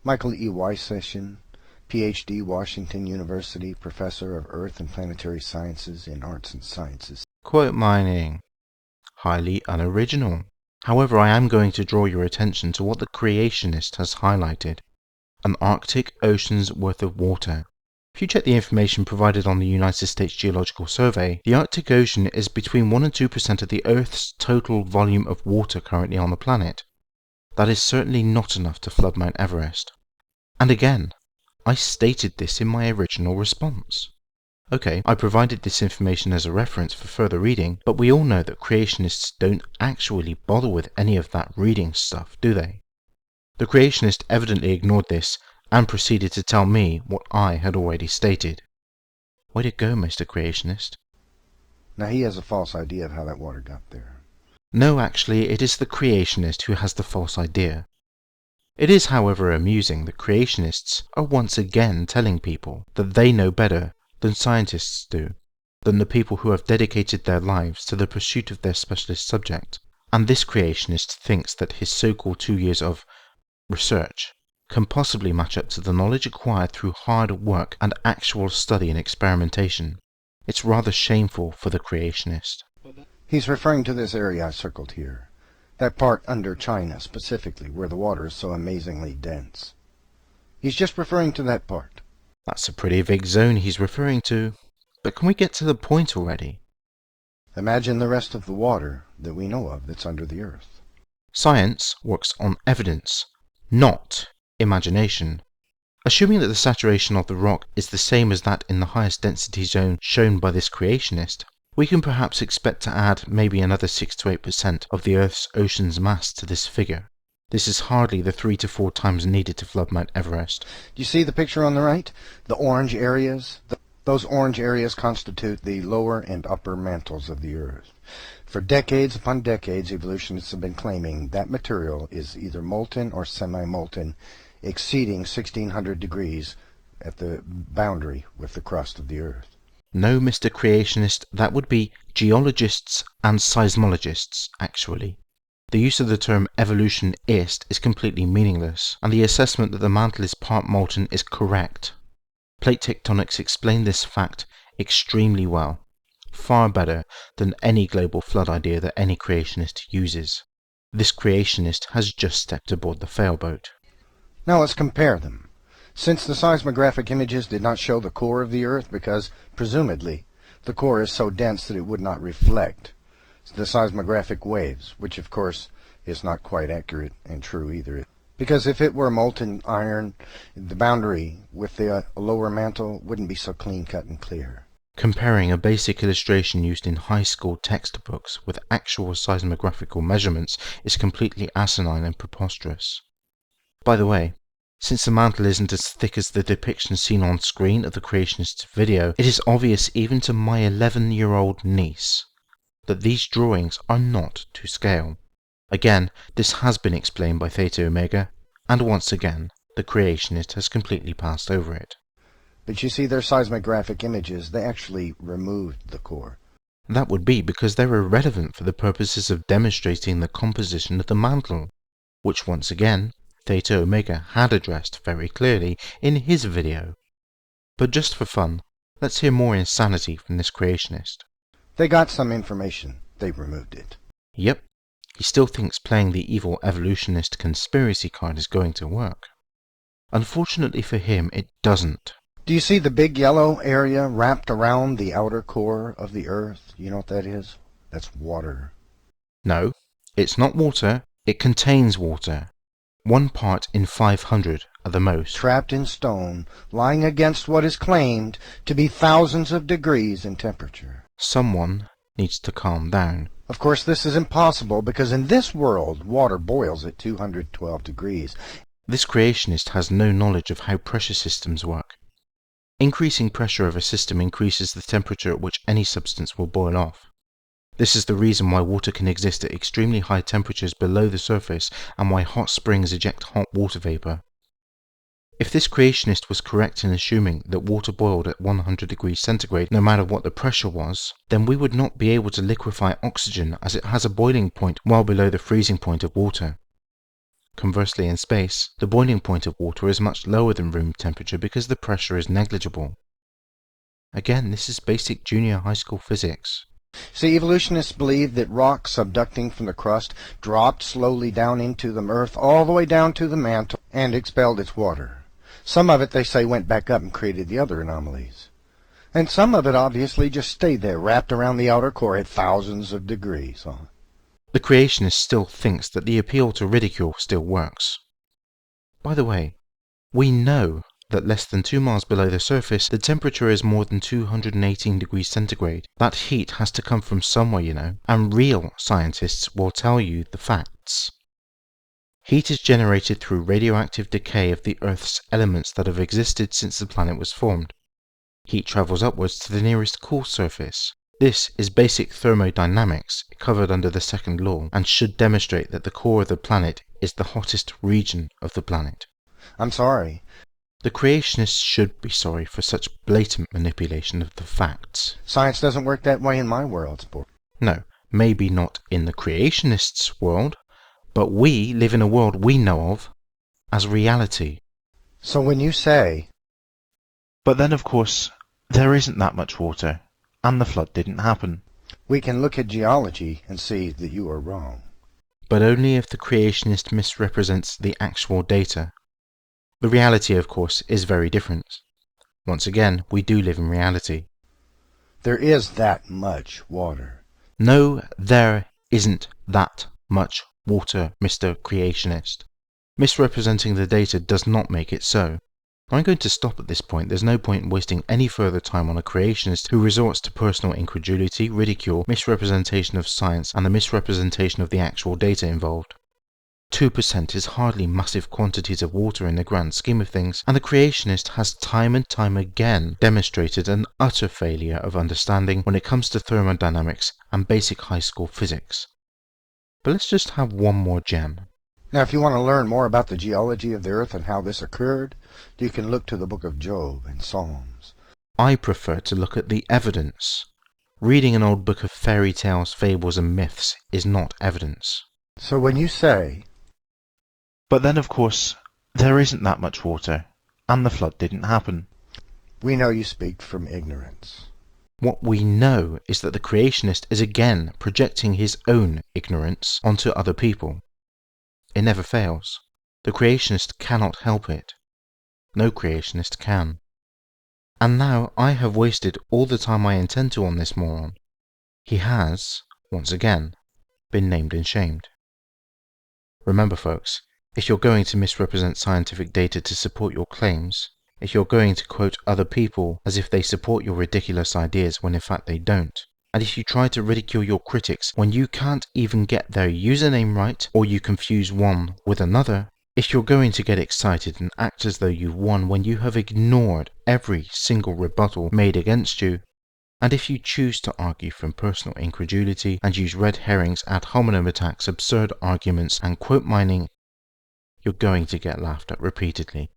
Michael E. Weissession, Ph.D., Washington University, Professor of Earth and Planetary Sciences in Arts and Sciences. Quote mining. Highly unoriginal. However, I am going to draw your attention to what the Creationist has highlighted. An Arctic ocean's worth of water. If you check the information provided on the United States Geological Survey, the Arctic Ocean is between 1 and 2% of the Earth's total volume of water currently on the planet. That is certainly not enough to flood Mount Everest. And again, I stated this in my original response. Okay, I provided this information as a reference for further reading, but we all know that creationists don't actually bother with any of that reading stuff, do they? The creationist evidently ignored this and proceeded to tell me what I had already stated. Way to go, Mr. Creationist. Now he has a false idea of how that water got there. No, actually, it is the creationist who has the false idea. It is, however, amusing that creationists are once again telling people that they know better than scientists do, than the people who have dedicated their lives to the pursuit of their specialist subject. And this creationist thinks that his so-called 2 years of research can possibly match up to the knowledge acquired through hard work and actual study and experimentation. It's rather shameful for the creationist. He's referring to this area I circled here. That part under China, specifically, where the water is so amazingly dense. He's just referring to that part. That's a pretty vague zone he's referring to. But can we get to the point already? Imagine the rest of the water that we know of that's under the Earth. Science works on evidence, not imagination. Assuming that the saturation of the rock is the same as that in the highest density zone shown by this creationist, we can perhaps expect to add maybe another 6 to 8% of the Earth's ocean's mass to this figure. This is hardly the 3 to 4 times needed to flood Mount Everest. Do you see the picture on the right? The orange areas? Those orange areas constitute the lower and upper mantles of the Earth. For decades upon decades, evolutionists have been claiming that material is either molten or semi-molten, exceeding 1600 degrees at the boundary with the crust of the Earth. No, Mr. Creationist, that would be geologists and seismologists, actually. The use of the term evolutionist is completely meaningless, and the assessment that the mantle is part molten is correct. Plate tectonics explain this fact extremely well, far better than any global flood idea that any creationist uses. This creationist has just stepped aboard the failboat. Now let's compare them. Since the seismographic images did not show the core of the Earth because, presumably, the core is so dense that it would not reflect the seismographic waves, which of course is not quite accurate and true either. Because if it were molten iron, the boundary with the lower mantle wouldn't be so clean-cut and clear. Comparing a basic illustration used in high school textbooks with actual seismographical measurements is completely asinine and preposterous. By the way, since the mantle isn't as thick as the depiction seen on screen of the Creationist video, it is obvious even to my 11-year-old niece that these drawings are not to scale. Again, this has been explained by Theta Omega, and once again, the Creationist has completely passed over it. But you see, their seismographic images, they actually removed the core. That would be because they're irrelevant for the purposes of demonstrating the composition of the mantle, which once again, Theta Omega had addressed very clearly in his video. But just for fun, let's hear more insanity from this creationist. They got some information. They removed it. Yep, he still thinks playing the evil evolutionist conspiracy card is going to work. Unfortunately for him, it doesn't. Do you see the big yellow area wrapped around the outer core of the Earth? You know what that is? That's water. No, it's not water. It contains water. 1 part in 500 at the most. Trapped in stone, lying against what is claimed to be thousands of degrees in temperature. Someone needs to calm down. Of course, this is impossible because in this world, water boils at 212 degrees. This creationist has no knowledge of how pressure systems work. Increasing pressure of a system increases the temperature at which any substance will boil off. This is the reason why water can exist at extremely high temperatures below the surface and why hot springs eject hot water vapor. If this creationist was correct in assuming that water boiled at 100 degrees centigrade no matter what the pressure was, then we would not be able to liquefy oxygen as it has a boiling point well below the freezing point of water. Conversely, in space, the boiling point of water is much lower than room temperature because the pressure is negligible. Again, this is basic junior high school physics. See, evolutionists believe that rock subducting from the crust dropped slowly down into the earth all the way down to the mantle and expelled its water. Some of it, they say, went back up and created the other anomalies. And some of it obviously just stayed there, wrapped around the outer core at thousands of degrees. The creationist still thinks that the appeal to ridicule still works. By the way, we know that less than 2 miles below the surface, the temperature is more than 218 degrees centigrade. That heat has to come from somewhere, you know, and real scientists will tell you the facts. Heat is generated through radioactive decay of the Earth's elements that have existed since the planet was formed. Heat travels upwards to the nearest cool surface. This is basic thermodynamics covered under the second law, and should demonstrate that the core of the planet is the hottest region of the planet. I'm sorry. The creationists should be sorry for such blatant manipulation of the facts. Science doesn't work that way in my world, sport. No, maybe not in the creationists' world, but we live in a world we know of as reality. So when you say, but then of course, there isn't that much water, and the flood didn't happen. We can look at geology and see that you are wrong. But only if the creationist misrepresents the actual data. The reality, of course, is very different. Once again, we do live in reality. There is that much water. No, there isn't that much water, Mr. Creationist. Misrepresenting the data does not make it so. I'm going to stop at this point. There's no point in wasting any further time on a creationist who resorts to personal incredulity, ridicule, misrepresentation of science, and the misrepresentation of the actual data involved. 2% is hardly massive quantities of water in the grand scheme of things, and the creationist has time and time again demonstrated an utter failure of understanding when it comes to thermodynamics and basic high school physics. But let's just have one more gem. Now, if you want to learn more about the geology of the earth and how this occurred, you can look to the book of Job and Psalms. I prefer to look at the evidence. Reading an old book of fairy tales, fables, and myths is not evidence. So when you say, but then of course, there isn't that much water, and the flood didn't happen, we know you speak from ignorance. What we know is that the creationist is again projecting his own ignorance onto other people. It never fails. The creationist cannot help it. No creationist can. And now I have wasted all the time I intend to on this moron. He has, once again, been named and shamed. Remember folks, if you're going to misrepresent scientific data to support your claims, if you're going to quote other people as if they support your ridiculous ideas when in fact they don't, and if you try to ridicule your critics when you can't even get their username right, or you confuse one with another, if you're going to get excited and act as though you've won when you have ignored every single rebuttal made against you, and if you choose to argue from personal incredulity and use red herrings, ad hominem attacks, absurd arguments, and quote mining, you're going to get laughed at repeatedly.